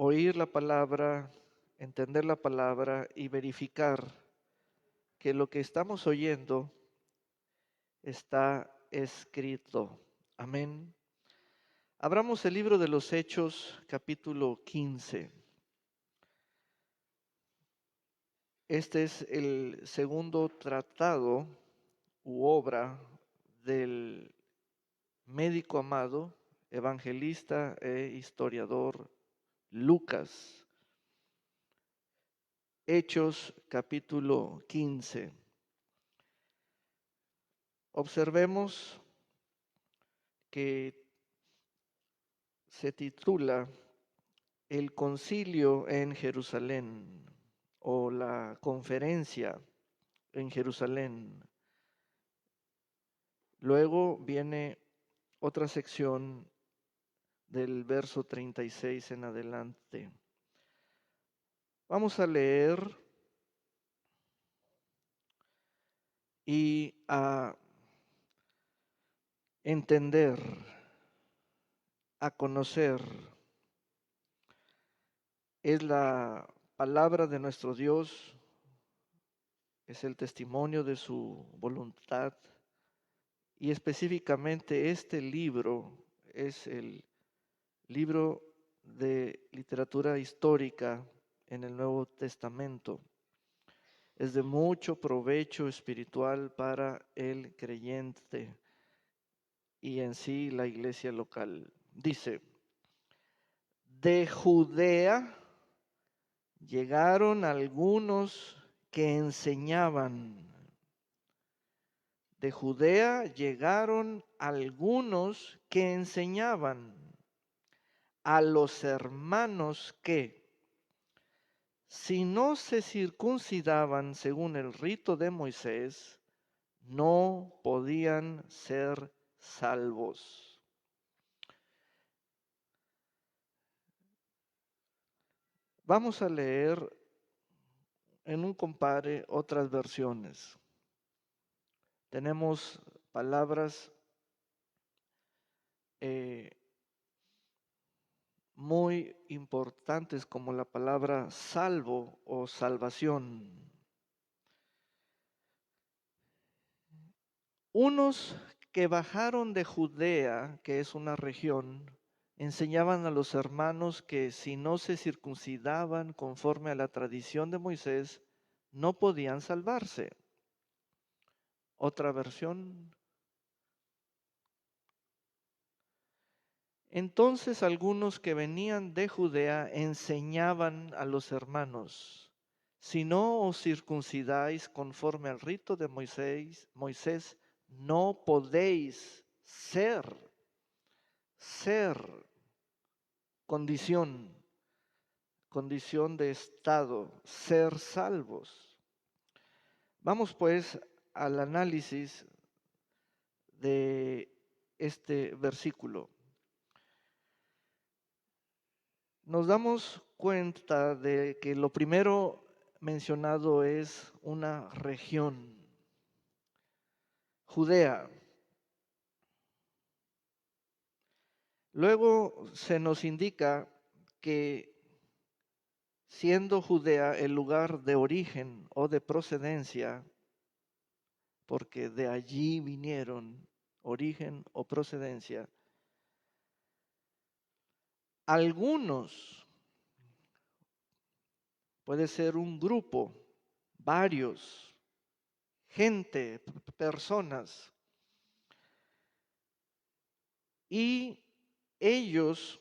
oír la palabra, entender la palabra y verificar que lo que estamos oyendo está escrito. Amén. Abramos el libro de los Hechos, capítulo 15. Este es el segundo tratado u obra del médico amado, evangelista e historiador Lucas. Hechos capítulo 15. Observemos que se titula El concilio en Jerusalén o la conferencia en Jerusalén. Luego viene otra sección del verso 36 en adelante. Vamos a leer y a entender, a conocer. Es la palabra de nuestro Dios, es el testimonio de su voluntad y específicamente este libro es el libro de literatura histórica en el Nuevo Testamento. Es de mucho provecho espiritual para el creyente y en sí la iglesia local. Dice, de Judea llegaron algunos que enseñaban. De Judea llegaron algunos que enseñaban a los hermanos que, si no se circuncidaban según el rito de Moisés, no podían ser salvos. Vamos a leer en un compare otras versiones. Tenemos palabras muy importantes como la palabra salvo o salvación. Unos que bajaron de Judea, que es una región, enseñaban a los hermanos que si no se circuncidaban conforme a la tradición de Moisés, no podían salvarse. Otra versión. Entonces algunos que venían de Judea enseñaban a los hermanos, si no os circuncidáis conforme al rito de Moisés, no podéis ser, condición de estado, ser salvos. Vamos pues al análisis de este versículo. Nos damos cuenta de que lo primero mencionado es una región, Judea. Luego se nos indica que siendo Judea el lugar de origen o de procedencia, porque de allí vinieron origen o procedencia, algunos, puede ser un grupo, varios, gente, personas, y ellos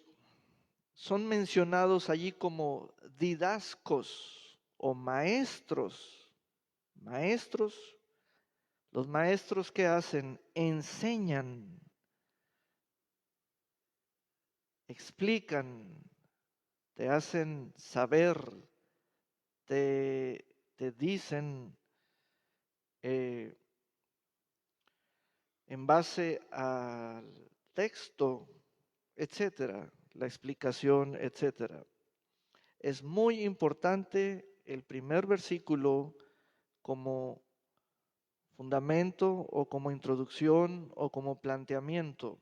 son mencionados allí como didascos o maestros. Maestros, los maestros que hacen, enseñan, explican, te hacen saber, te dicen en base al texto, etcétera, la explicación, etcétera. Es muy importante el primer versículo como fundamento o como introducción o como planteamiento.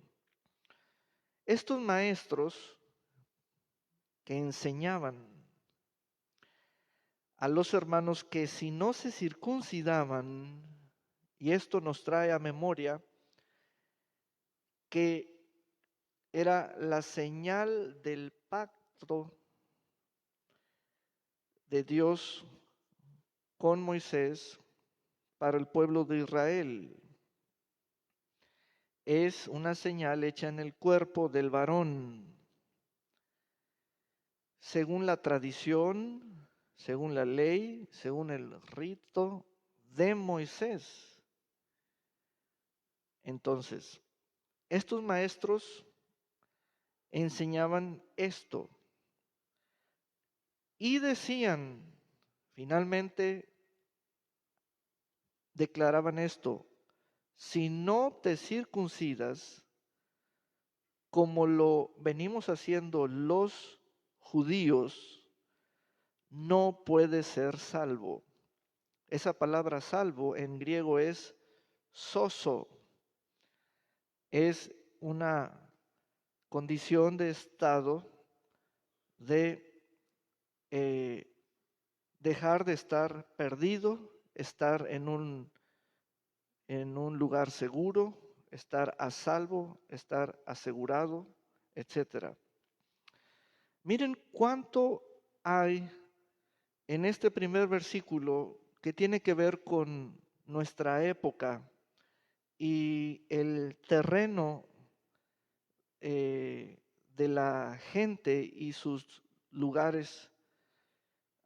Estos maestros que enseñaban a los hermanos que si no se circuncidaban, y esto nos trae a memoria que era la señal del pacto de Dios con Moisés para el pueblo de Israel. Es una señal hecha en el cuerpo del varón, según la tradición, según la ley, según el rito de Moisés. Entonces, estos maestros enseñaban esto y decían, finalmente declaraban esto: si no te circuncidas, como lo venimos haciendo los judíos, no puedes ser salvo. Esa palabra salvo en griego es sozo, es una condición de estado de dejar de estar perdido, estar en un lugar seguro, estar a salvo, estar asegurado, etcétera. Miren cuánto hay en este primer versículo que tiene que ver con nuestra época y el terreno de la gente y sus lugares.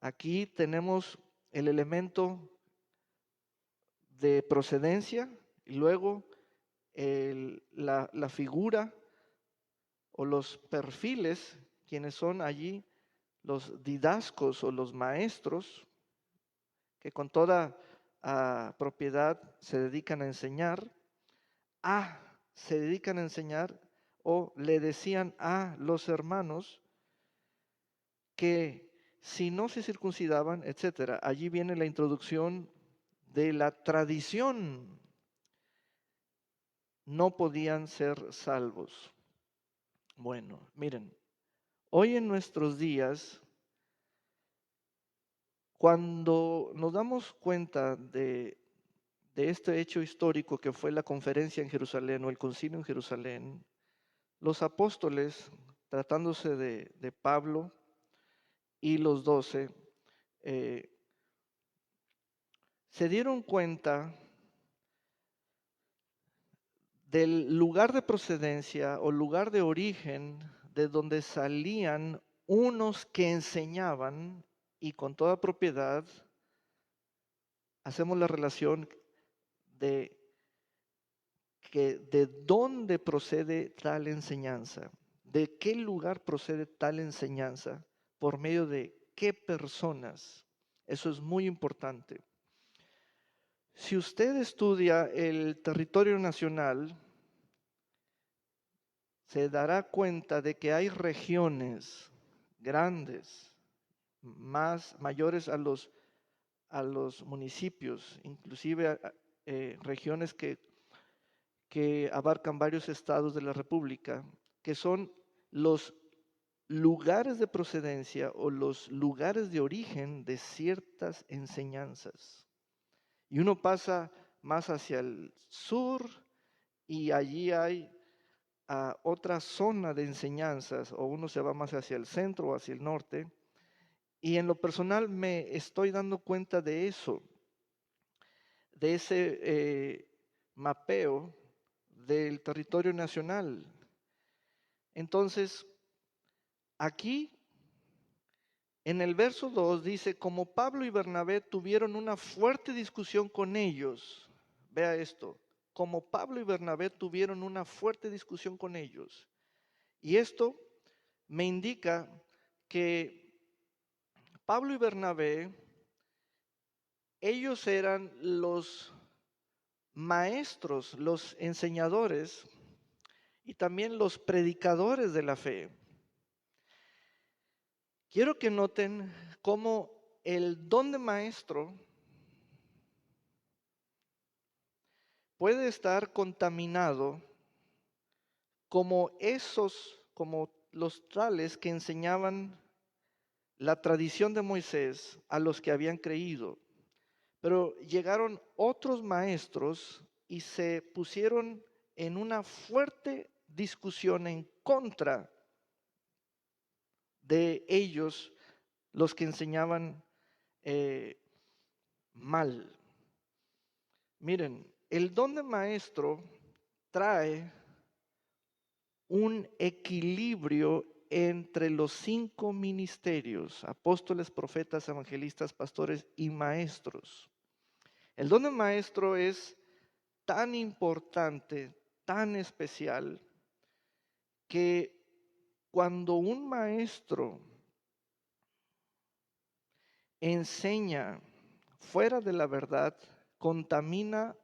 Aquí tenemos el elemento de procedencia y luego la figura o los perfiles, quienes son allí los didascos o los maestros, que con toda propiedad se dedican a enseñar, se dedican a enseñar o le decían a los hermanos que si no se circuncidaban, etcétera. Allí viene la introducción de la tradición. No podían ser salvos. Bueno, miren, hoy en nuestros días, cuando nos damos cuenta de este hecho histórico que fue la conferencia en Jerusalén o el concilio en Jerusalén, los apóstoles, tratándose de Pablo y los 12, se dieron cuenta del lugar de procedencia o lugar de origen de donde salían unos que enseñaban, y con toda propiedad hacemos la relación de que de dónde procede tal enseñanza, de qué lugar procede tal enseñanza, por medio de qué personas. Eso es muy importante. Si usted estudia el territorio nacional, se dará cuenta de que hay regiones grandes, mayores a los municipios, inclusive regiones que abarcan varios estados de la República, que son los lugares de procedencia o los lugares de origen de ciertas enseñanzas. Y uno pasa más hacia el sur y allí hay otra zona de enseñanzas, o uno se va más hacia el centro o hacia el norte. Y en lo personal me estoy dando cuenta de eso, de ese mapeo del territorio nacional. Entonces, aquí en el verso 2 dice: como Pablo y Bernabé tuvieron una fuerte discusión con ellos. Vea esto: como Pablo y Bernabé tuvieron una fuerte discusión con ellos. Y esto me indica que Pablo y Bernabé, ellos eran los maestros, los enseñadores y también los predicadores de la fe. Quiero que noten cómo el don de maestro puede estar contaminado como los tales que enseñaban la tradición de Moisés a los que habían creído. Pero llegaron otros maestros y se pusieron en una fuerte discusión en contra de ellos, los que enseñaban eh, mal. Miren, el don de maestro trae un equilibrio entre los 5 ministerios: apóstoles, profetas, evangelistas, pastores y maestros. El don de maestro es tan importante, tan especial, que cuando un maestro enseña fuera de la verdad, contamina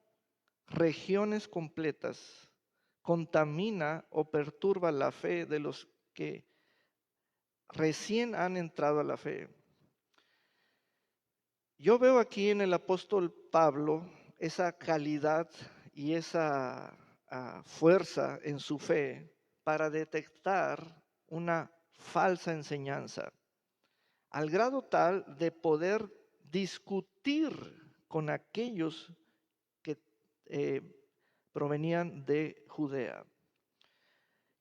regiones completas, contamina o perturba la fe de los que recién han entrado a la fe. Yo veo aquí en el apóstol Pablo esa calidad y esa fuerza en su fe para detectar una falsa enseñanza, al grado tal de poder discutir con aquellos que provenían de Judea.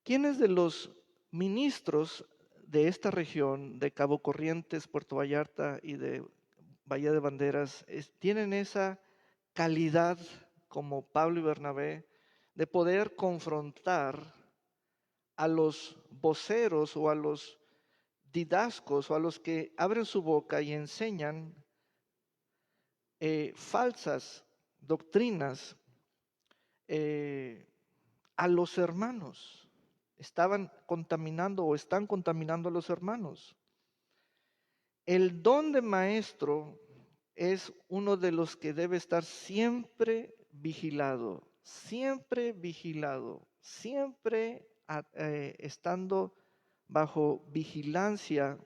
¿Quiénes de los ministros de esta región, de Cabo Corrientes, Puerto Vallarta y de Bahía de Banderas, tienen esa calidad como Pablo y Bernabé de poder confrontar a los voceros o a los didascos o a los que abren su boca y enseñan falsas doctrinas a los hermanos? Estaban contaminando o están contaminando a los hermanos. El don de maestro es uno de los que debe estar siempre vigilado, siempre vigilado, siempre estando bajo vigilancia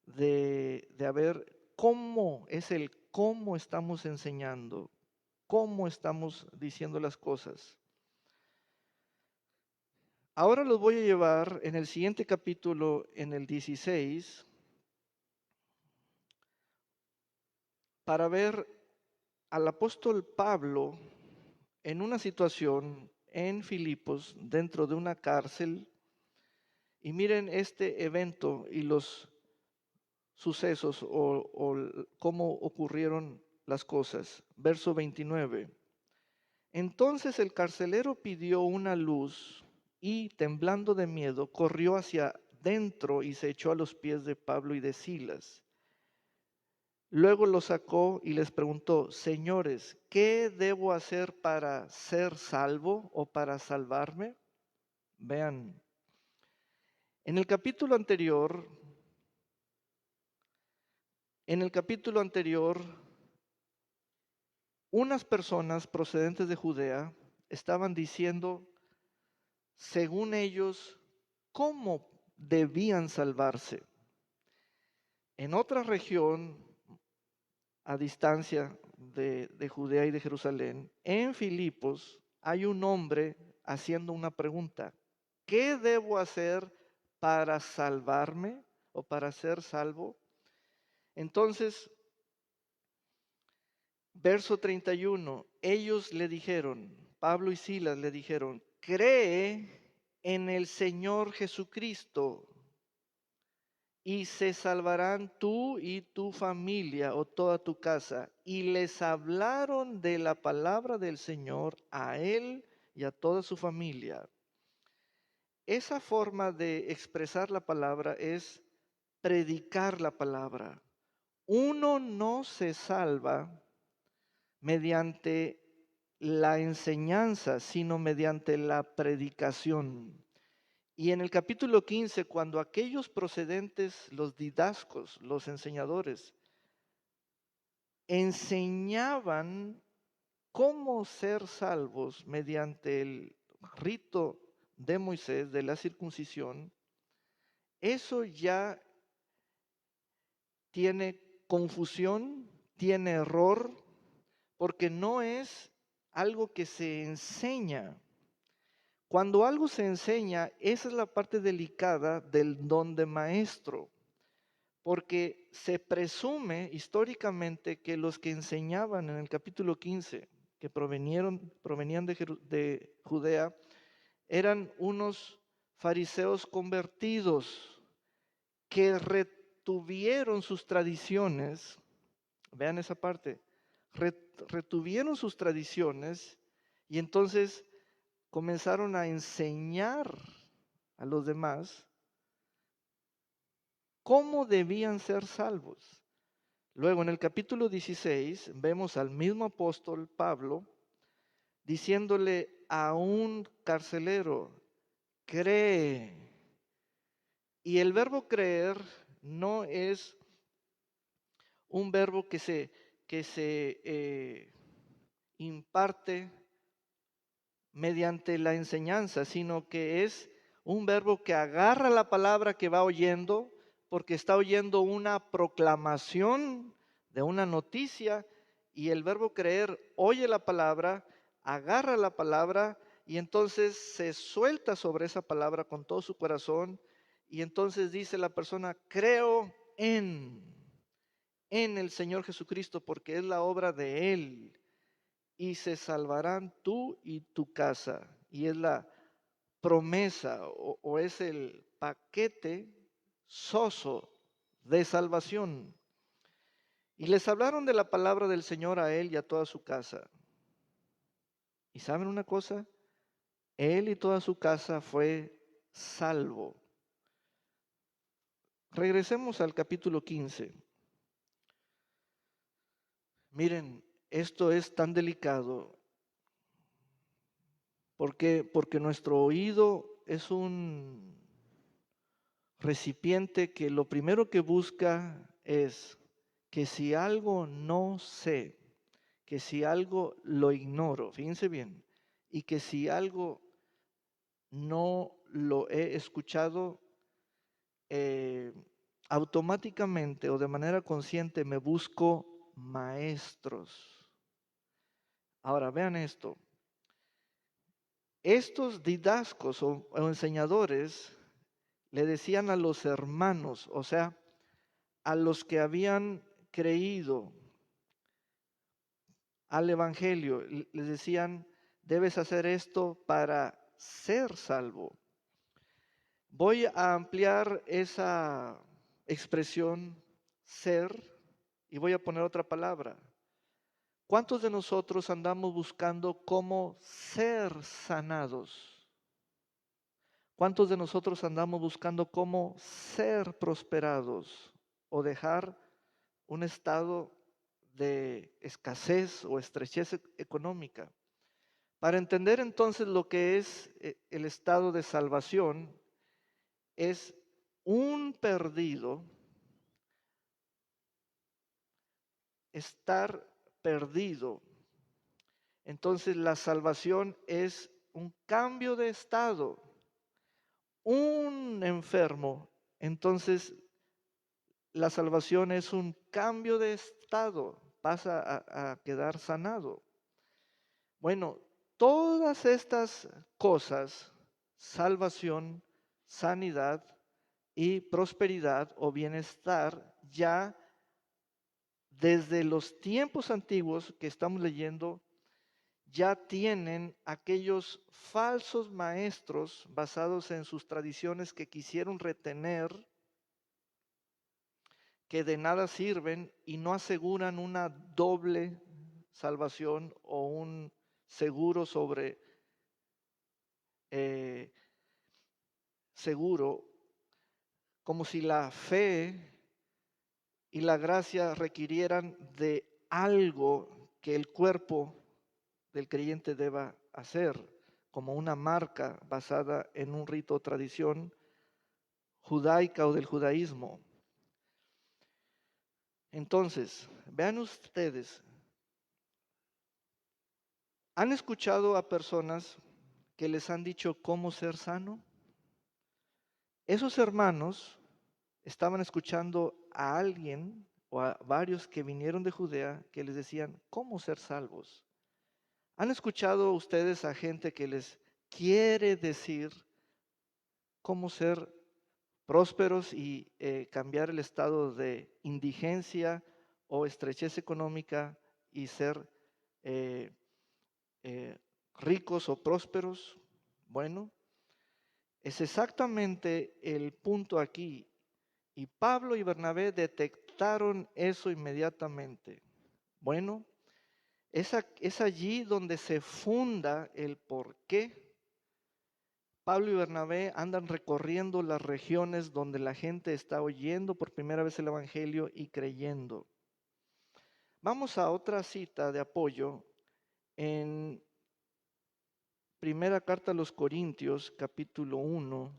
de ver cómo estamos enseñando, cómo estamos diciendo las cosas. Ahora los voy a llevar en el siguiente capítulo, en el 16, para ver al apóstol Pablo en una situación en Filipos, dentro de una cárcel. Y miren este evento y los sucesos o cómo ocurrieron las cosas. Verso 29. Entonces el carcelero pidió una luz y, temblando de miedo, corrió hacia dentro y se echó a los pies de Pablo y de Silas. Luego los sacó y les preguntó: señores, ¿qué debo hacer para ser salvo o para salvarme? Vean, en el capítulo anterior, unas personas procedentes de Judea estaban diciendo, según ellos, cómo debían salvarse. En otra región, a distancia de Judea y de Jerusalén, en Filipos, hay un hombre haciendo una pregunta: ¿qué debo hacer para salvarme o para ser salvo? Entonces, verso 31, ellos le dijeron, Pablo y Silas le dijeron: cree en el Señor Jesucristo y se salvarán tú y tu familia o toda tu casa. Y les hablaron de la palabra del Señor a él y a toda su familia. Esa forma de expresar la palabra es predicar la palabra. Uno no se salva mediante la enseñanza, sino mediante la predicación. Y en el capítulo 15, cuando aquellos procedentes, los didascos, los enseñadores, enseñaban cómo ser salvos mediante el rito de Moisés, de la circuncisión, eso ya tiene confusión, tiene error, porque no es algo que se enseña. Cuando algo se enseña, esa es la parte delicada del don de maestro, porque se presume históricamente que los que enseñaban en el capítulo 15, que provenían de Judea, eran unos fariseos convertidos que retuvieron sus tradiciones. Vean esa parte, retuvieron sus tradiciones y entonces comenzaron a enseñar a los demás cómo debían ser salvos. Luego en el capítulo 16 vemos al mismo apóstol Pablo diciéndole a un carcelero, cree. Y el verbo creer no es un verbo que se imparte mediante la enseñanza, sino que es un verbo que agarra la palabra que va oyendo, porque está oyendo una proclamación de una noticia, y el verbo creer oye la palabra, agarra la palabra, y entonces se suelta sobre esa palabra con todo su corazón, y entonces dice la persona, creo en el Señor Jesucristo, porque es la obra de Él y se salvarán tú y tu casa. Y es la promesa o es el paquete soso de salvación. Y les hablaron de la palabra del Señor a él y a toda su casa. ¿Y saben una cosa? Él y toda su casa fue salvo. Regresemos al capítulo 15. Miren, esto es tan delicado. Porque nuestro oído es un recipiente que lo primero que busca es que si algo no sé, que si algo lo ignoro, fíjense bien, y que si algo no lo he escuchado, eh, automáticamente o de manera consciente me busco maestros. Ahora vean esto. Estos didascos o enseñadores le decían a los hermanos, o sea, a los que habían creído al Evangelio, les decían, debes hacer esto para ser salvo. Voy a ampliar esa expresión ser y voy a poner otra palabra. ¿Cuántos de nosotros andamos buscando cómo ser sanados? ¿Cuántos de nosotros andamos buscando cómo ser prosperados o dejar un estado de escasez o estrechez económica? Para entender entonces lo que es el estado de salvación, es un perdido, estar perdido. Entonces la salvación es un cambio de estado. Un enfermo, entonces la salvación es un cambio de estado, pasa a quedar sanado. Bueno, todas estas cosas, salvación, sanidad y prosperidad o bienestar, ya desde los tiempos antiguos que estamos leyendo, ya tienen aquellos falsos maestros basados en sus tradiciones que quisieron retener, que de nada sirven y no aseguran una doble salvación o un seguro sobre seguro, como si la fe y la gracia requirieran de algo que el cuerpo del creyente deba hacer, como una marca basada en un rito o tradición judaica o del judaísmo. Entonces, vean ustedes, ¿han escuchado a personas que les han dicho cómo ser sano? Esos hermanos estaban escuchando a alguien o a varios que vinieron de Judea que les decían cómo ser salvos. ¿Han escuchado ustedes a gente que les quiere decir cómo ser prósperos y cambiar el estado de indigencia o estrechez económica y ser eh, ricos o prósperos. Bueno, es exactamente el punto aquí. Y Pablo y Bernabé detectaron eso inmediatamente. Bueno, es allí donde se funda el por qué Pablo y Bernabé andan recorriendo las regiones donde la gente está oyendo por primera vez el Evangelio y creyendo. Vamos a otra cita de apoyo en Primera Carta a los Corintios, capítulo 1,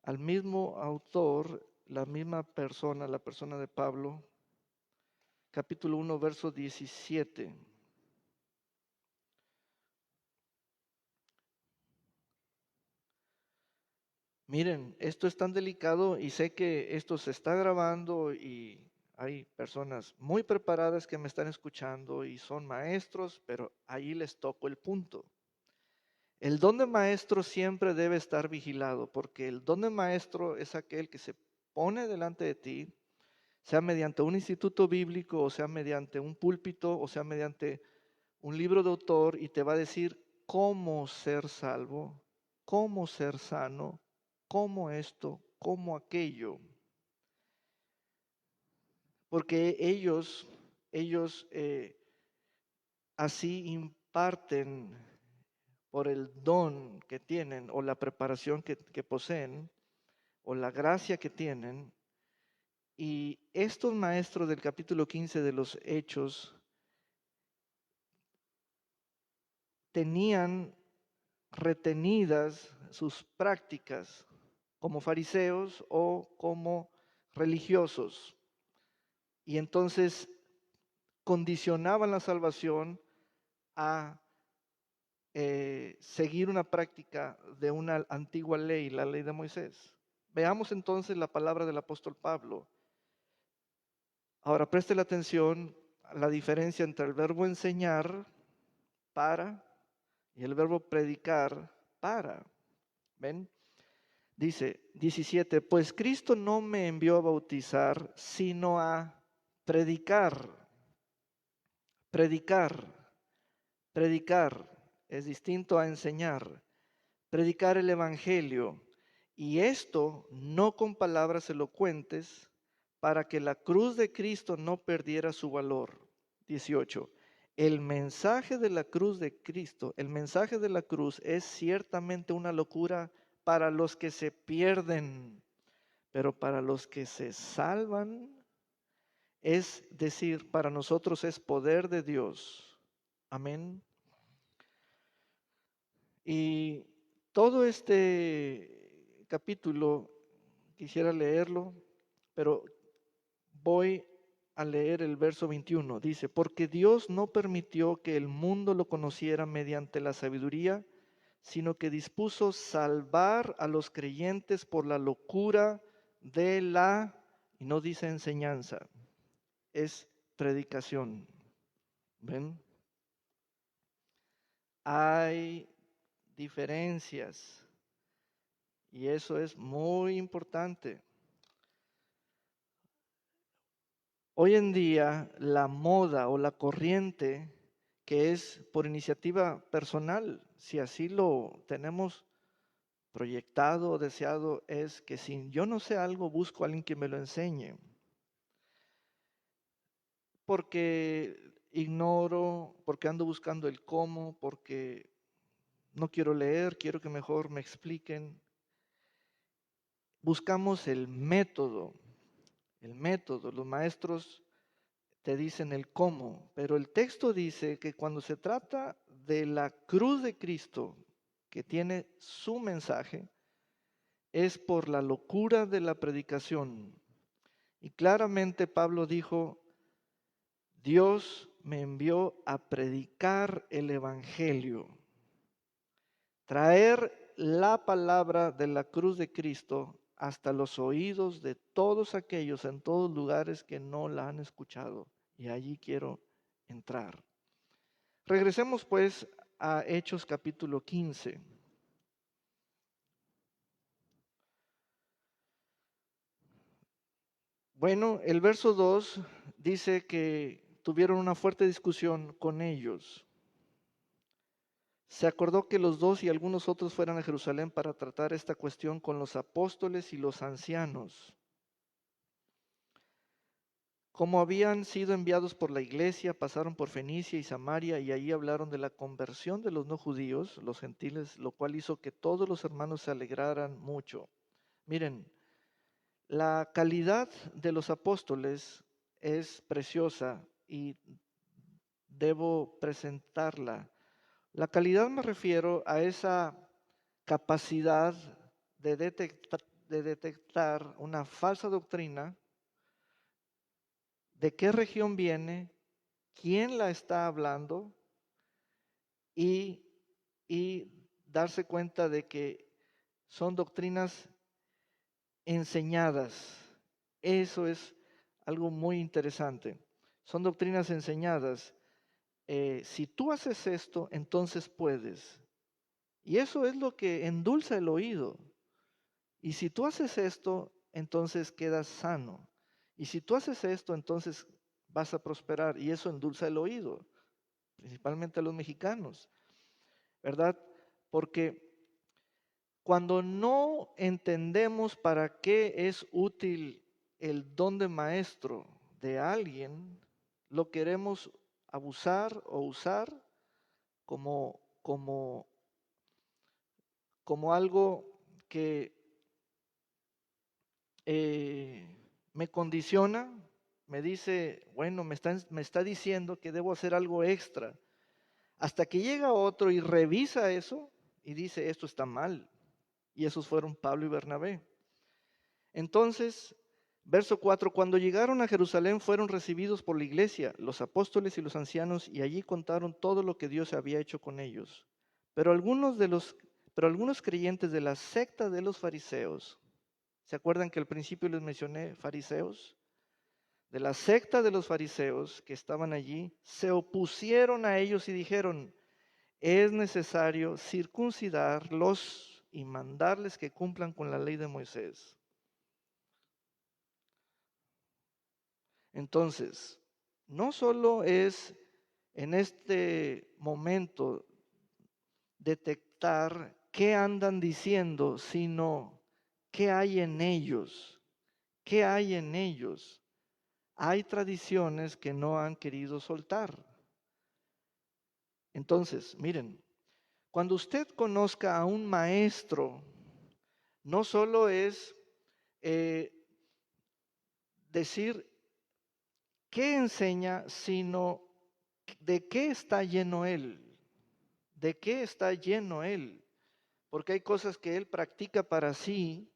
al mismo autor, la misma persona, la persona de Pablo, capítulo 1, verso 17. Miren, esto es tan delicado y sé que esto se está grabando y hay personas muy preparadas que me están escuchando y son maestros, pero ahí les toco el punto. El don de maestro siempre debe estar vigilado, porque el don de maestro es aquel que se pone delante de ti, sea mediante un instituto bíblico, o sea mediante un púlpito, o sea mediante un libro de autor, y te va a decir cómo ser salvo, cómo ser sano, cómo esto, cómo aquello. Porque ellos así imparten por el don que tienen o la preparación que poseen o la gracia que tienen. Y estos maestros del capítulo 15 de los Hechos tenían retenidas sus prácticas como fariseos o como religiosos. Y entonces condicionaban la salvación a seguir una práctica de una antigua ley, la ley de Moisés. Veamos entonces la palabra del apóstol Pablo. Ahora preste la atención a la diferencia entre el verbo enseñar para y el verbo predicar para. ¿Ven? Dice 17, pues Cristo no me envió a bautizar, sino a predicar. Predicar. Predicar es distinto a enseñar. Predicar el Evangelio. Y esto no con palabras elocuentes, para que la cruz de Cristo no perdiera su valor. 18. El mensaje de la cruz de Cristo, el mensaje de la cruz es ciertamente una locura para los que se pierden, pero para los que se salvan, es decir, para nosotros es poder de Dios. Amén. Y todo este capítulo quisiera leerlo, pero voy a leer el verso 21. Dice, porque Dios no permitió que el mundo lo conociera mediante la sabiduría, sino que dispuso salvar a los creyentes por la locura de la, y no dice enseñanza, es predicación. ¿Ven? Hay diferencias y eso es muy importante. Hoy en día la moda o la corriente que es por iniciativa personal, si así lo tenemos proyectado o deseado, es que si yo no sé algo, busco a alguien que me lo enseñe. Porque ignoro, porque ando buscando el cómo, porque no quiero leer, quiero que mejor me expliquen. Buscamos el método, los maestros te dicen el cómo, pero el texto dice que cuando se trata de la cruz de Cristo, que tiene su mensaje, es por la locura de la predicación. Y claramente Pablo dijo, Dios me envió a predicar el Evangelio, traer la palabra de la cruz de Cristo hasta los oídos de todos aquellos en todos lugares que no la han escuchado. Y allí quiero entrar. Regresemos pues a Hechos capítulo 15. Bueno, el verso 2 dice que tuvieron una fuerte discusión con ellos. Se acordó que los dos y algunos otros fueran a Jerusalén para tratar esta cuestión con los apóstoles y los ancianos. Como habían sido enviados por la iglesia, pasaron por Fenicia y Samaria y allí hablaron de la conversión de los no judíos, los gentiles, lo cual hizo que todos los hermanos se alegraran mucho. Miren, la calidad de los apóstoles es preciosa y debo presentarla. La calidad me refiero a esa capacidad de detectar una falsa doctrina, de qué región viene, quién la está hablando y, y darse cuenta de que son doctrinas enseñadas. Eso es algo muy interesante. Son doctrinas enseñadas. Si tú haces esto, entonces puedes. Y eso es lo que endulza el oído. Y si tú haces esto, entonces quedas sano. Y si tú haces esto, entonces vas a prosperar. Y eso endulza el oído, principalmente a los mexicanos, ¿verdad? Porque cuando no entendemos para qué es útil el don de maestro de alguien, lo queremos abusar o usar como, como, como algo que eh, me condiciona, me dice, bueno, me está diciendo que debo hacer algo extra. Hasta que llega otro y revisa eso y dice, esto está mal. Y esos fueron Pablo y Bernabé. Entonces, verso 4, cuando llegaron a Jerusalén fueron recibidos por la iglesia, los apóstoles y los ancianos, y allí contaron todo lo que Dios había hecho con ellos. Pero algunos creyentes de la secta de los fariseos, ¿se acuerdan que al principio les mencioné fariseos? De la secta de los fariseos que estaban allí, se opusieron a ellos y dijeron, es necesario circuncidarlos y mandarles que cumplan con la ley de Moisés. Entonces, no solo es en este momento detectar qué andan diciendo, sino qué hay en ellos. ¿Qué hay en ellos? Hay tradiciones que no han querido soltar. Entonces, miren, cuando usted conozca a un maestro, no solo es eh, decir qué enseña, sino de qué está lleno él. ¿De qué está lleno él? Porque hay cosas que él practica para sí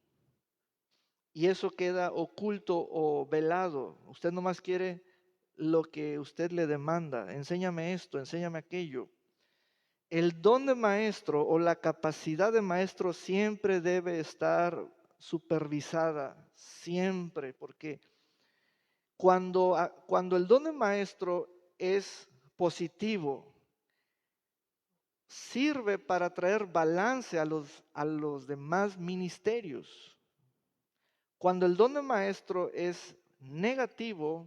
y eso queda oculto o velado. Usted nomás quiere lo que usted le demanda. Enséñame esto, enséñame aquello. El don de maestro o la capacidad de maestro siempre debe estar supervisada, siempre, porque cuando el don de maestro es positivo, sirve para traer balance a los demás ministerios. Cuando el don de maestro es negativo,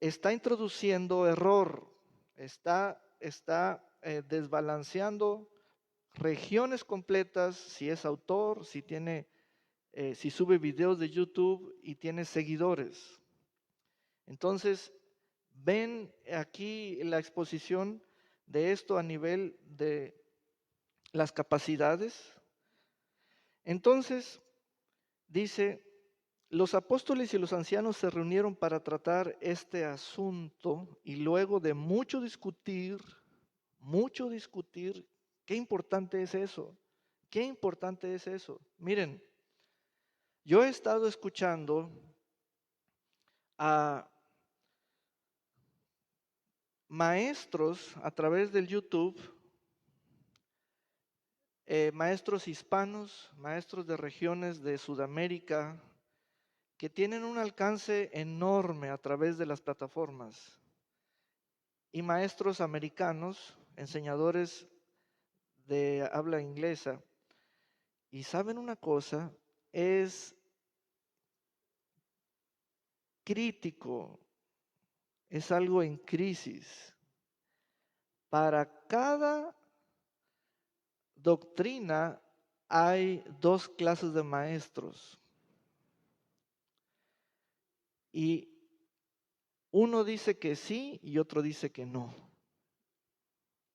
está introduciendo error, está desbalanceando regiones completas, si es autor, si sube videos de YouTube y tiene seguidores. Entonces, ven aquí la exposición de esto a nivel de las capacidades. Entonces, dice, los apóstoles y los ancianos se reunieron para tratar este asunto y luego de mucho discutir, qué importante es eso, qué importante es eso. Miren, yo he estado escuchando a maestros a través del YouTube, maestros hispanos, maestros de regiones de Sudamérica, que tienen un alcance enorme a través de las plataformas, y maestros americanos, enseñadores de habla inglesa. Y saben una cosa, es crítico, es algo en crisis. Para cada doctrina hay dos clases de maestros. Y uno dice que sí y otro dice que no.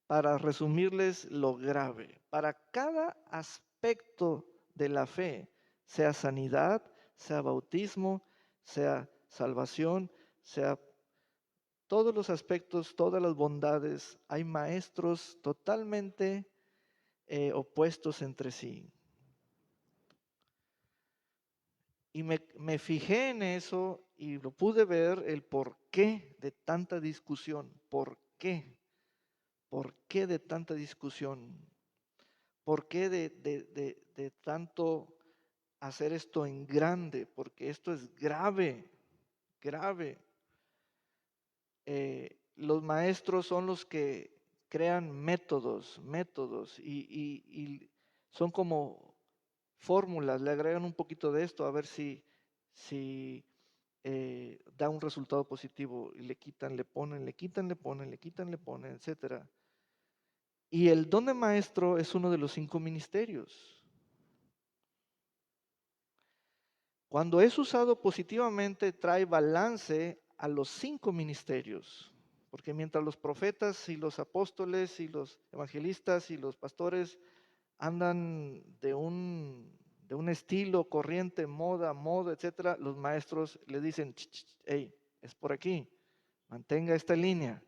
Para resumirles lo grave, para cada aspecto de la fe, sea sanidad, sea bautismo, sea salvación, sea todos los aspectos, todas las bondades, hay maestros totalmente opuestos entre sí. Y me fijé en eso y lo pude ver el porqué de tanta discusión. ¿Por qué? ¿Por qué de tanta discusión? ¿Por qué de tanto hacer esto en grande? Porque esto es grave, grave. Los maestros son los que crean métodos y son como fórmulas, le agregan un poquito de esto a ver si da un resultado positivo y le quitan, le ponen, le quitan, le ponen, le quitan, le ponen, etcétera. Y el don de maestro es uno de los 5 ministerios. Cuando es usado positivamente, trae balance a los 5 ministerios. Porque mientras los profetas y los apóstoles y los evangelistas y los pastores andan de un estilo, corriente, moda, etcétera, los maestros le dicen, hey, es por aquí, mantenga esta línea.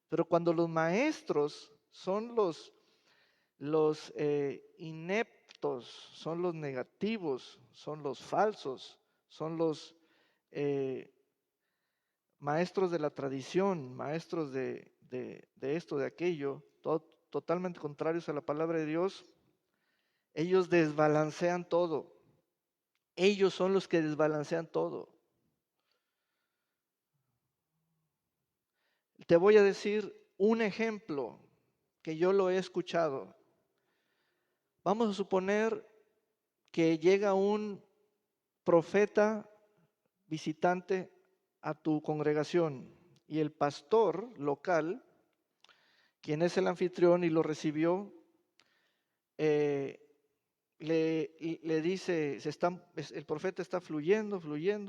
Pero cuando los maestros son los ineptos, son los negativos, son los falsos, son los maestros de la tradición, maestros de esto, de aquello, totalmente contrarios a la palabra de Dios, ellos desbalancean todo. Ellos son los que desbalancean todo. Te voy a decir un ejemplo que yo lo he escuchado. Vamos a suponer que llega un profeta visitante a tu congregación y el pastor local, quien es el anfitrión y lo recibió, le dice, el profeta está fluyendo,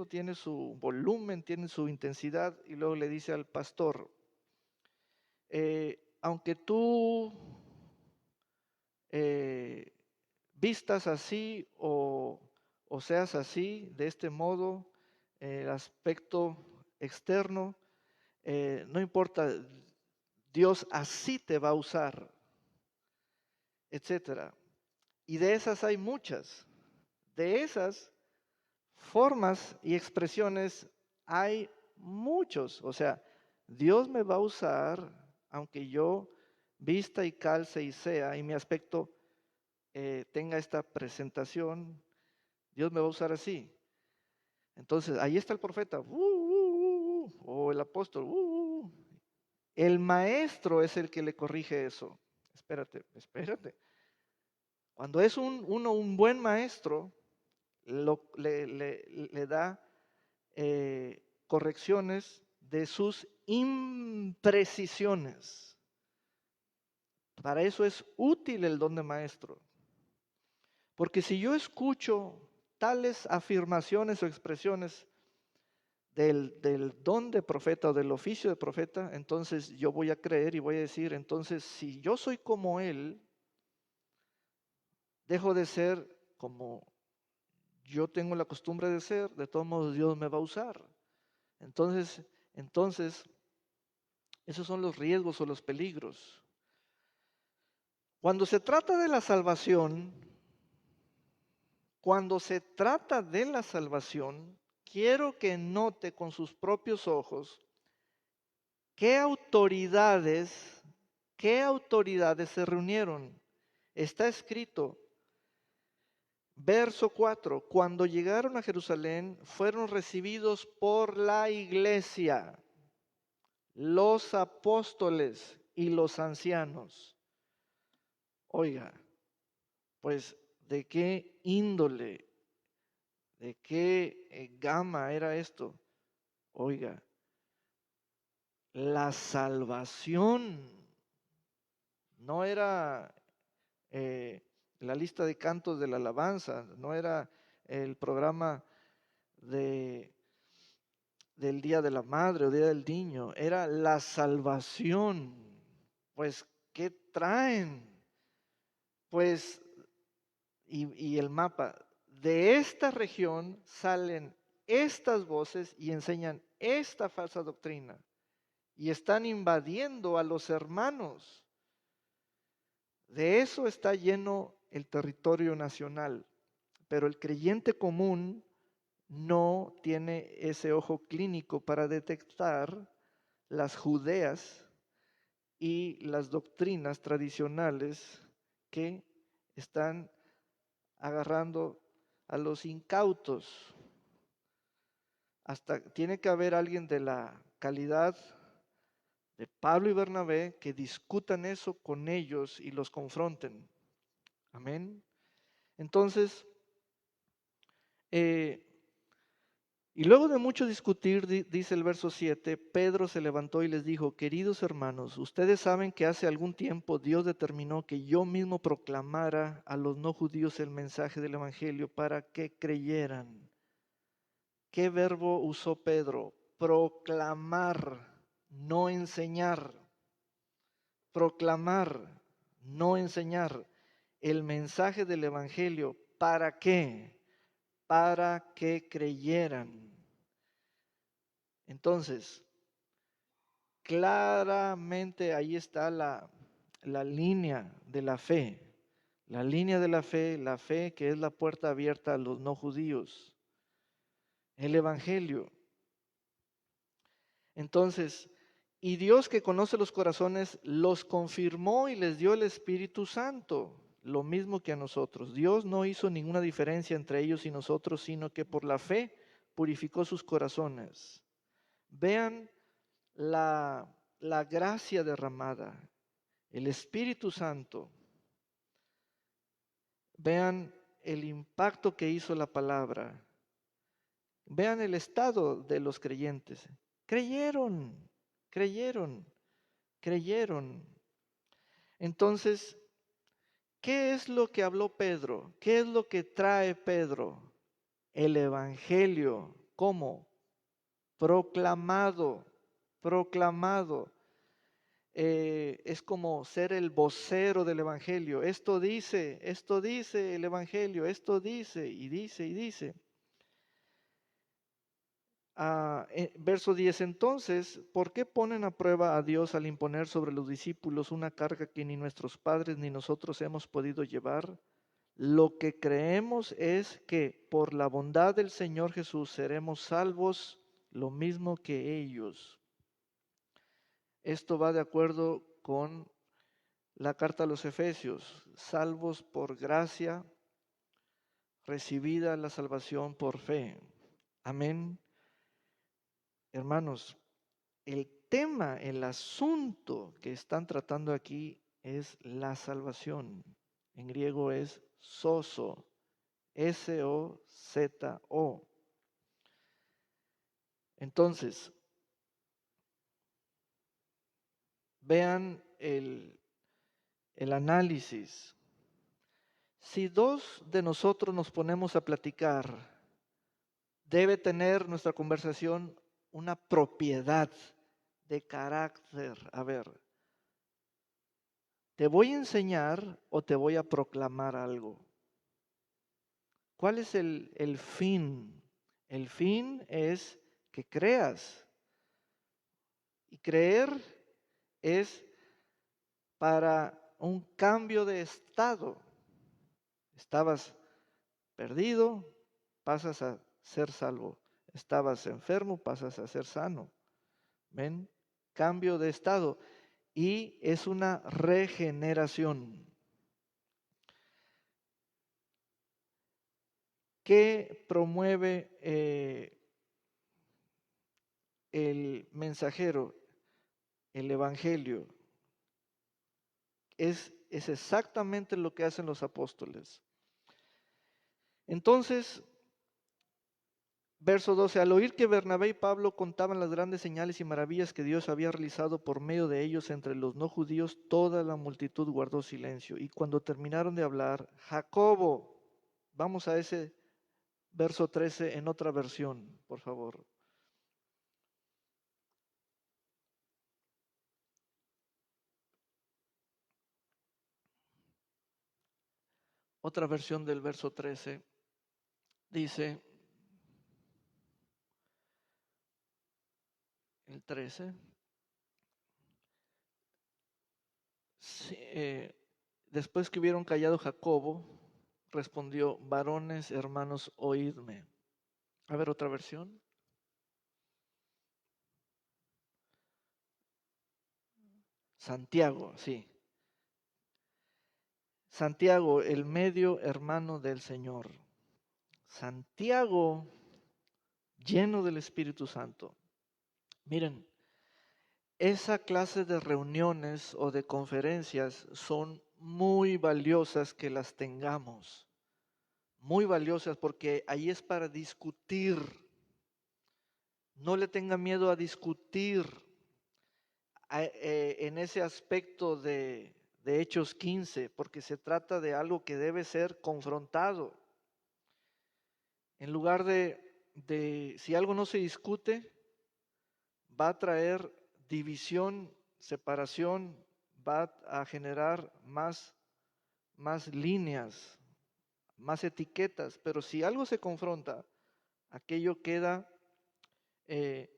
tiene su volumen, tiene su intensidad, y luego le dice al pastor, aunque tú vistas así o seas así, de este modo, el aspecto externo, no importa, Dios así te va a usar, etcétera. Y de esas hay muchas. De esas formas y expresiones hay muchos. O sea, Dios me va a usar, aunque yo vista y calce y sea, y mi aspecto tenga esta presentación, Dios me va a usar así. Entonces, ahí está el profeta, o el apóstol, El maestro es el que le corrige eso. Espérate. Cuando es un buen maestro, le da correcciones de sus imprecisiones. Para eso es útil el don de maestro. Porque si yo escucho tales afirmaciones o expresiones del don de profeta o del oficio de profeta, entonces yo voy a creer y voy a decir, entonces si yo soy como él, dejo de ser como yo tengo la costumbre de ser, de todos modos Dios me va a usar. Entonces, esos son los riesgos o los peligros. Cuando se trata de la salvación, quiero que note con sus propios ojos qué autoridades se reunieron. Está escrito, verso 4, cuando llegaron a Jerusalén, fueron recibidos por la iglesia, los apóstoles y los ancianos. Oiga, pues, ¿de qué índole, de qué gama era esto? Oiga, la salvación no era la lista de cantos de la alabanza, no era el programa de, del Día de la Madre o Día del Niño, era la salvación. Pues, ¿qué traen? Pues, y el mapa, de esta región salen estas voces y enseñan esta falsa doctrina y están invadiendo a los hermanos. De eso está lleno el territorio nacional, pero el creyente común no tiene ese ojo clínico para detectar las judeas y las doctrinas tradicionales que están agarrando a los incautos. Hasta tiene que haber alguien de la calidad de Pablo y Bernabé que discutan eso con ellos y los confronten. Amén. Entonces, y luego de mucho discutir, dice el verso 7, Pedro se levantó y les dijo: queridos hermanos, ustedes saben que hace algún tiempo Dios determinó que yo mismo proclamara a los no judíos el mensaje del Evangelio para que creyeran. ¿Qué verbo usó Pedro? Proclamar, no enseñar. Proclamar, no enseñar el mensaje del Evangelio. ¿Para qué? Para que creyeran. Entonces, claramente ahí está la línea de la fe. La línea de la fe que es la puerta abierta a los no judíos. El Evangelio. Entonces, y Dios que conoce los corazones los confirmó y les dio el Espíritu Santo, lo mismo que a nosotros. Dios no hizo ninguna diferencia entre ellos y nosotros, sino que por la fe purificó sus corazones. Vean la gracia derramada, el Espíritu Santo. Vean el impacto que hizo la palabra. Vean el estado de los creyentes. Creyeron, creyeron, creyeron. Entonces, ¿qué es lo que habló Pedro? ¿Qué es lo que trae Pedro? El Evangelio. ¿Cómo? Proclamado, proclamado. Es como ser el vocero del Evangelio. Esto dice el Evangelio, esto dice y dice y dice. Verso 10, entonces, ¿por qué ponen a prueba a Dios al imponer sobre los discípulos una carga que ni nuestros padres ni nosotros hemos podido llevar? Lo que creemos es que por la bondad del Señor Jesús seremos salvos lo mismo que ellos. Esto va de acuerdo con la carta a los Efesios, salvos por gracia, recibida la salvación por fe. Amén. Hermanos, el tema, el asunto que están tratando aquí es la salvación. En griego es sozo, S-O-Z-O. Entonces, vean el análisis. Si dos de nosotros nos ponemos a platicar, debe tener nuestra conversación una propiedad de carácter. A ver, ¿te voy a enseñar o te voy a proclamar algo? ¿Cuál es el fin? El fin es que creas. Y creer es para un cambio de estado. Estabas perdido, pasas a ser salvo. Estabas enfermo, pasas a ser sano. ¿Ven? Cambio de estado. Y es una regeneración. ¿Qué promueve el mensajero, el evangelio? Es exactamente lo que hacen los apóstoles. Entonces, Verso 12, al oír que Bernabé y Pablo contaban las grandes señales y maravillas que Dios había realizado por medio de ellos entre los no judíos, toda la multitud guardó silencio. Y cuando terminaron de hablar, Jacobo, vamos a ese verso 13 en otra versión, por favor. Otra versión del verso 13 dice, el 13, sí, después que hubieron callado Jacobo, respondió, varones, hermanos, oídme. A ver, otra versión. Santiago, sí. Santiago, el medio hermano del Señor. Santiago, lleno del Espíritu Santo. Miren, esa clase de reuniones o de conferencias son muy valiosas que las tengamos. Muy valiosas porque ahí es para discutir. No le tenga miedo a discutir en ese aspecto de Hechos 15, porque se trata de algo que debe ser confrontado. En lugar si algo no se discute, va a traer división, separación, va a generar más líneas, más etiquetas. Pero si algo se confronta, aquello queda eh,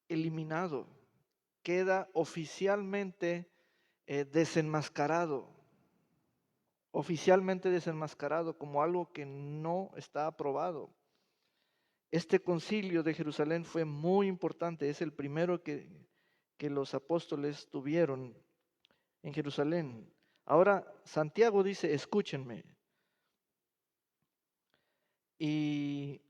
eliminado, queda oficialmente desenmascarado como algo que no está aprobado. Este concilio de Jerusalén fue muy importante, es el primero que los apóstoles tuvieron en Jerusalén. Ahora Santiago dice, escúchenme, y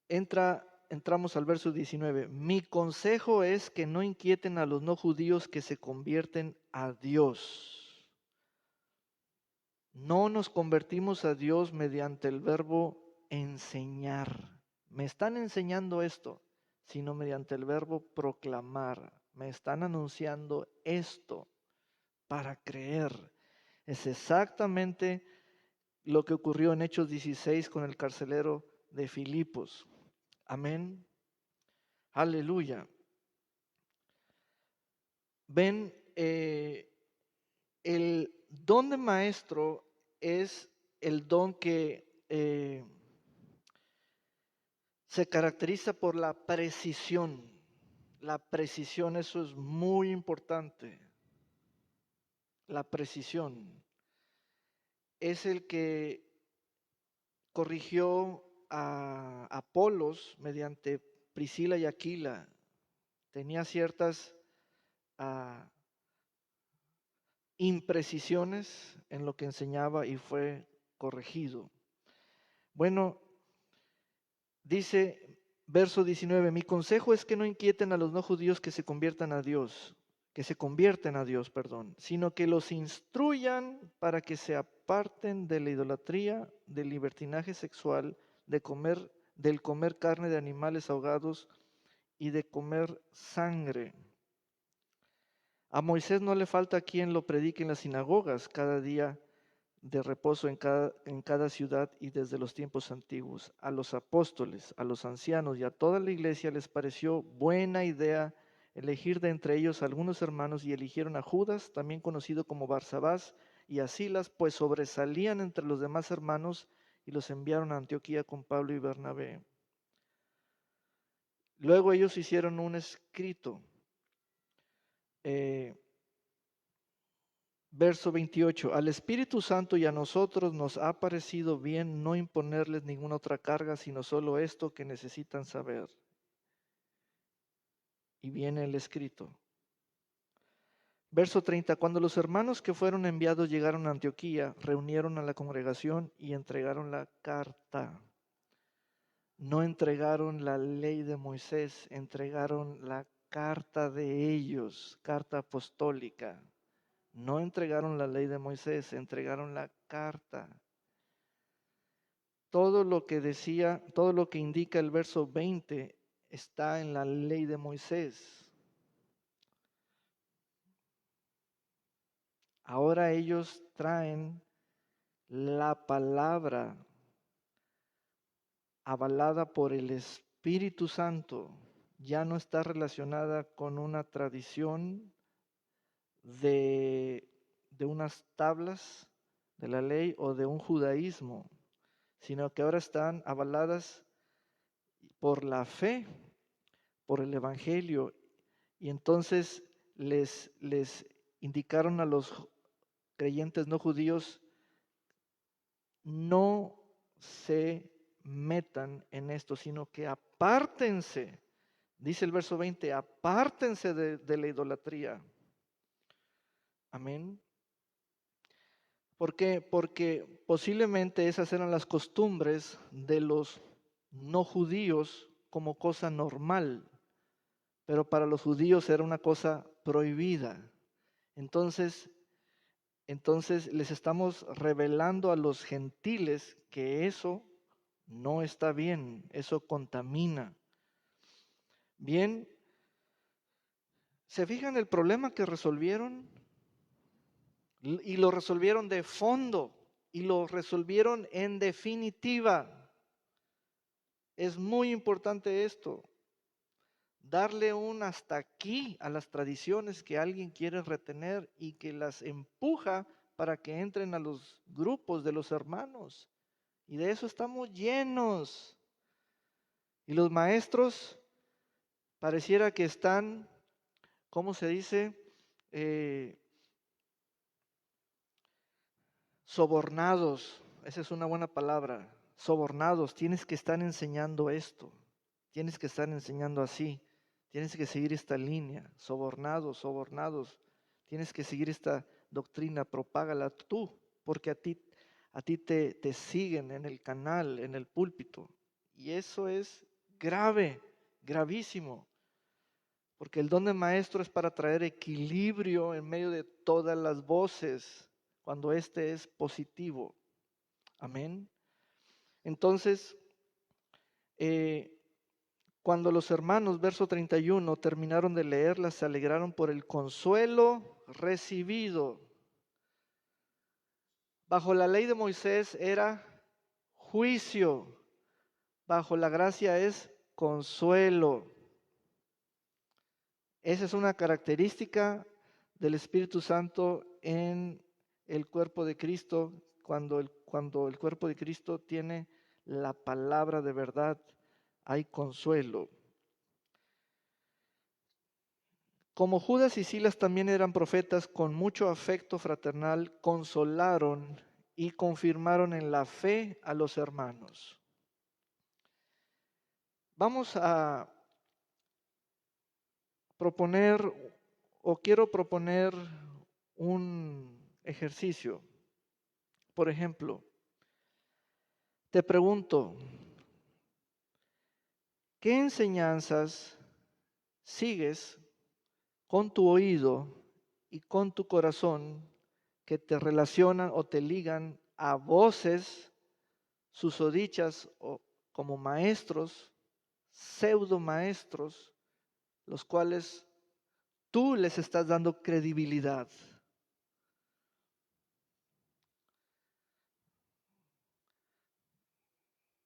entramos al verso 19. Mi consejo es que no inquieten a los no judíos que se convierten a Dios. No nos convertimos a Dios mediante el verbo enseñar. Me están enseñando esto, sino mediante el verbo proclamar. Me están anunciando esto para creer. Es exactamente lo que ocurrió en Hechos 16 con el carcelero de Filipos. Amén. Aleluya. Ven, el don de maestro es el don que se caracteriza por la precisión. La precisión, eso es muy importante. La precisión. Es el que corrigió a Apolos mediante Priscila y Aquila. Tenía ciertas imprecisiones en lo que enseñaba y fue corregido. Bueno, dice verso 19, mi consejo es que no inquieten a los no judíos que se conviertan a Dios, sino que los instruyan para que se aparten de la idolatría, del libertinaje sexual, del comer carne de animales ahogados y de comer sangre. A Moisés no le falta quien lo predique en las sinagogas cada día de reposo en cada ciudad y desde los tiempos antiguos. A los apóstoles, a los ancianos y a toda la iglesia les pareció buena idea elegir de entre ellos algunos hermanos y eligieron a Judas, también conocido como Barsabás, y a Silas, pues sobresalían entre los demás hermanos y los enviaron a Antioquía con Pablo y Bernabé. Luego ellos hicieron un escrito. Verso 28, al Espíritu Santo y a nosotros nos ha parecido bien no imponerles ninguna otra carga, sino solo esto que necesitan saber. Y viene el escrito. Verso 30, cuando los hermanos que fueron enviados llegaron a Antioquía, reunieron a la congregación y entregaron la carta. No entregaron la ley de Moisés, entregaron la carta de ellos, carta apostólica. No entregaron la ley de Moisés, entregaron la carta. todo lo que decía, todo lo que indica el verso 20 está en la ley de Moisés. Ahora ellos traen la palabra avalada por el Espíritu Santo. Ya no está relacionada con una tradición de unas tablas de la ley o de un judaísmo, sino que ahora están avaladas por la fe, por el Evangelio. Y entonces les indicaron a los creyentes no judíos, no se metan en esto, sino que apártense. Dice el verso 20, apártense de la idolatría. Amén. ¿Por qué? Porque posiblemente esas eran las costumbres de los no judíos como cosa normal, pero para los judíos era una cosa prohibida. Entonces les estamos revelando a los gentiles que eso no está bien, eso contamina. Bien, ¿se fijan el problema que resolvieron? Y lo resolvieron de fondo y lo resolvieron en definitiva. Es muy importante esto, darle un hasta aquí a las tradiciones que alguien quiere retener y que las empuja para que entren a los grupos de los hermanos. Y de eso estamos llenos. Y los maestros pareciera que están, ¿cómo se dice? Sobornados. Esa es una buena palabra. Sobornados. Tienes que estar enseñando esto. Tienes que estar enseñando así. Tienes que seguir esta línea. Sobornados, sobornados. Tienes que seguir esta doctrina. Propágala tú. Porque a ti te siguen en el canal, en el púlpito. Y eso es grave, gravísimo. Porque el don de maestro es para traer equilibrio en medio de todas las voces, cuando este es positivo. Amén. Entonces, cuando los hermanos, verso 31, terminaron de leerla, se alegraron por el consuelo recibido. Bajo la ley de Moisés era juicio, bajo la gracia es consuelo. Esa es una característica del Espíritu Santo en el cuerpo de Cristo, cuando el cuerpo de Cristo tiene la palabra de verdad, hay consuelo. Como Judas y Silas también eran profetas, con mucho afecto fraternal consolaron y confirmaron en la fe a los hermanos. Vamos a proponer, o quiero proponer un ejercicio. Por ejemplo, te pregunto, ¿qué enseñanzas sigues con tu oído y con tu corazón que te relacionan o te ligan a voces susodichas o como maestros, pseudo maestros, los cuales tú les estás dando credibilidad?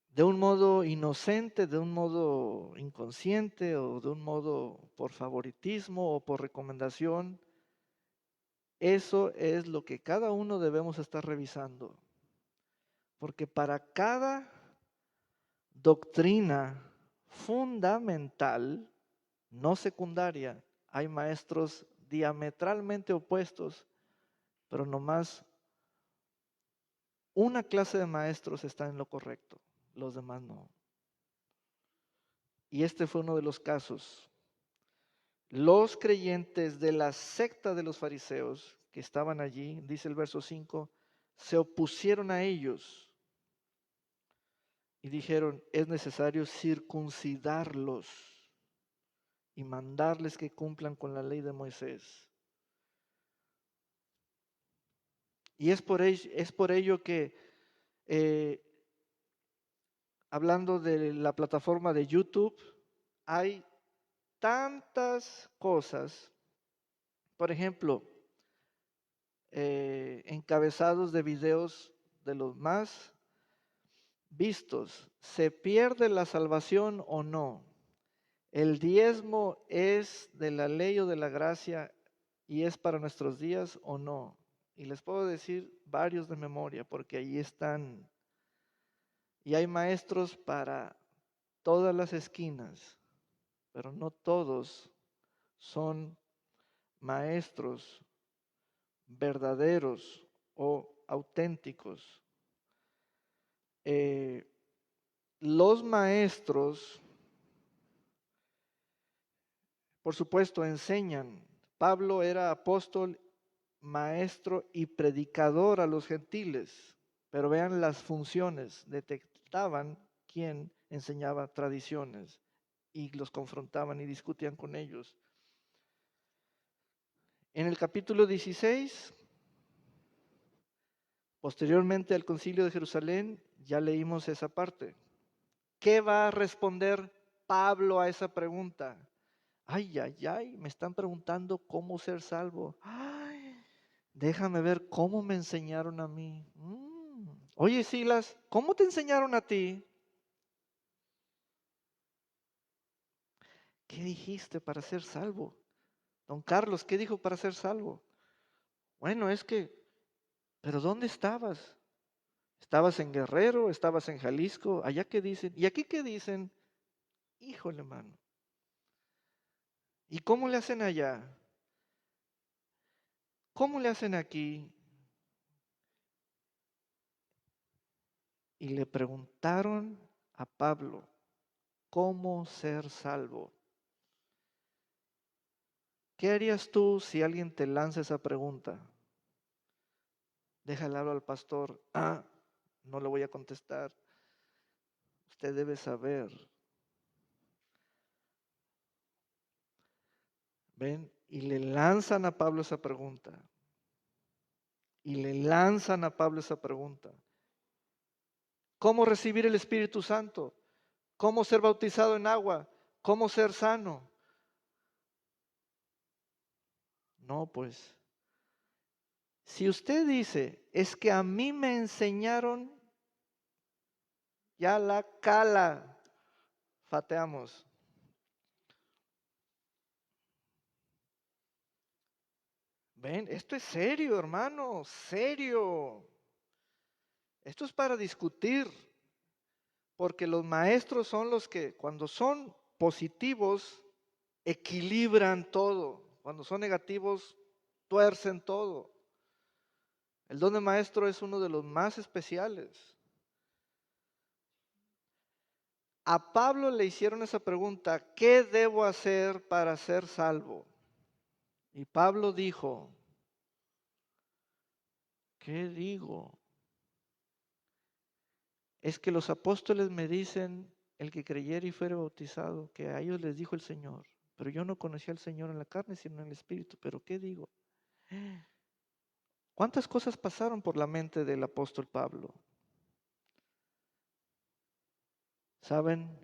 De un modo inocente, de un modo inconsciente o de un modo por favoritismo o por recomendación. Eso es lo que cada uno debemos estar revisando. Porque para cada doctrina fundamental, no secundaria, hay maestros diametralmente opuestos, pero nomás una clase de maestros está en lo correcto, los demás no. Y este fue uno de los casos. Los creyentes de la secta de los fariseos que estaban allí, dice el verso 5, se opusieron a ellos y dijeron, es necesario circuncidarlos y mandarles que cumplan con la ley de Moisés. Y es por ello que, eh, hablando de la plataforma de YouTube, hay tantas cosas. Por ejemplo, encabezados de videos de los más vistos. ¿Se pierde la salvación o no? ¿El diezmo es de la ley o de la gracia y es para nuestros días o no? Y les puedo decir varios de memoria porque ahí están. Y hay maestros para todas las esquinas, pero no todos son maestros verdaderos o auténticos. Los maestros, por supuesto, enseñan. Pablo era apóstol, maestro y predicador a los gentiles, pero vean las funciones. Detectaban quién enseñaba tradiciones y los confrontaban y discutían con ellos. En el capítulo 16, posteriormente al concilio de Jerusalén, ya leímos esa parte. ¿Qué va a responder Pablo a esa pregunta? Ay, ay, ay, me están preguntando cómo ser salvo. Ay, déjame ver cómo me enseñaron a mí. Oye, Silas, ¿cómo te enseñaron a ti? ¿Qué dijiste para ser salvo? Don Carlos, ¿qué dijo para ser salvo? Bueno, es que, ¿pero dónde estabas? ¿Estabas en Guerrero? ¿Estabas en Jalisco? ¿Allá qué dicen? ¿Y aquí qué dicen? Híjole, mano. ¿Y cómo le hacen allá? ¿Cómo le hacen aquí? Y le preguntaron a Pablo, ¿cómo ser salvo? ¿Qué harías tú si alguien te lanza esa pregunta? Déjale hablar al pastor. No le voy a contestar. Usted debe saber. ¿Ven? Y le lanzan a Pablo esa pregunta. Y le lanzan a Pablo esa pregunta. ¿Cómo recibir el Espíritu Santo? ¿Cómo ser bautizado en agua? ¿Cómo ser sano? No, pues. Si usted dice, es que a mí me enseñaron, ya la cala, fateamos. Ven, esto es serio, hermano, serio. Esto es para discutir, porque los maestros son los que cuando son positivos equilibran todo, cuando son negativos tuercen todo. El don de maestro es uno de los más especiales. A Pablo le hicieron esa pregunta, ¿qué debo hacer para ser salvo? Y Pablo dijo, ¿qué digo? Es que los apóstoles me dicen, el que creyere y fuere bautizado, que a ellos les dijo el Señor, pero yo no conocía al Señor en la carne, sino en el Espíritu. ¿Pero qué digo? ¿Cuántas cosas pasaron por la mente del apóstol Pablo? ¿Saben?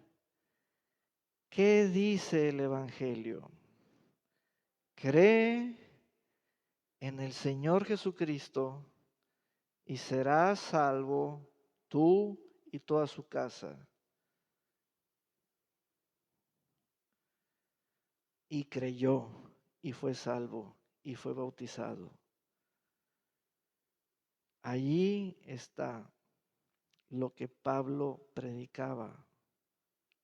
¿Qué dice el Evangelio? Cree en el Señor Jesucristo y serás salvo tú y toda su casa. Y creyó y fue salvo y fue bautizado. Allí está lo que Pablo predicaba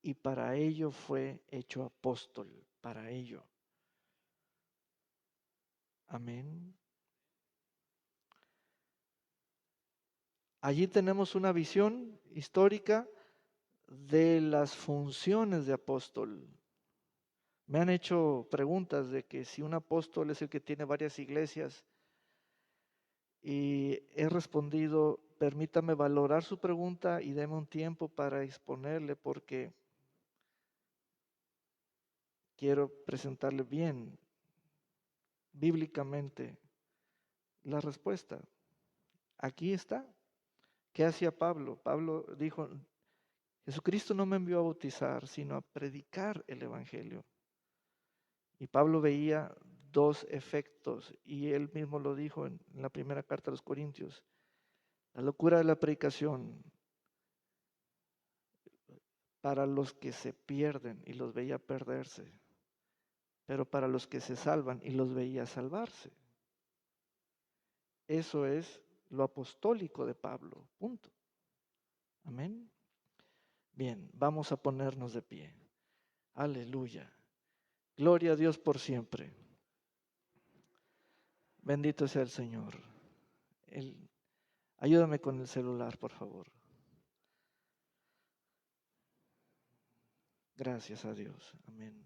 y para ello fue hecho apóstol, para ello. Amén. Allí tenemos una visión histórica de las funciones de apóstol. Me han hecho preguntas de que si un apóstol es el que tiene varias iglesias y he respondido, permítame valorar su pregunta y deme un tiempo para exponerle porque quiero presentarle bien, bíblicamente, la respuesta. Aquí está. ¿Qué hacía Pablo? Pablo dijo, Jesucristo no me envió a bautizar, sino a predicar el Evangelio. Y Pablo veía dos efectos, y él mismo lo dijo en la primera carta a los Corintios. La locura de la predicación para los que se pierden y los veía perderse, pero para los que se salvan y los veía salvarse. Eso es lo apostólico de Pablo, punto. Amén. Bien, vamos a ponernos de pie. Aleluya. Gloria a Dios por siempre. Bendito sea el Señor. Ayúdame con el celular, por favor. Gracias a Dios. Amén.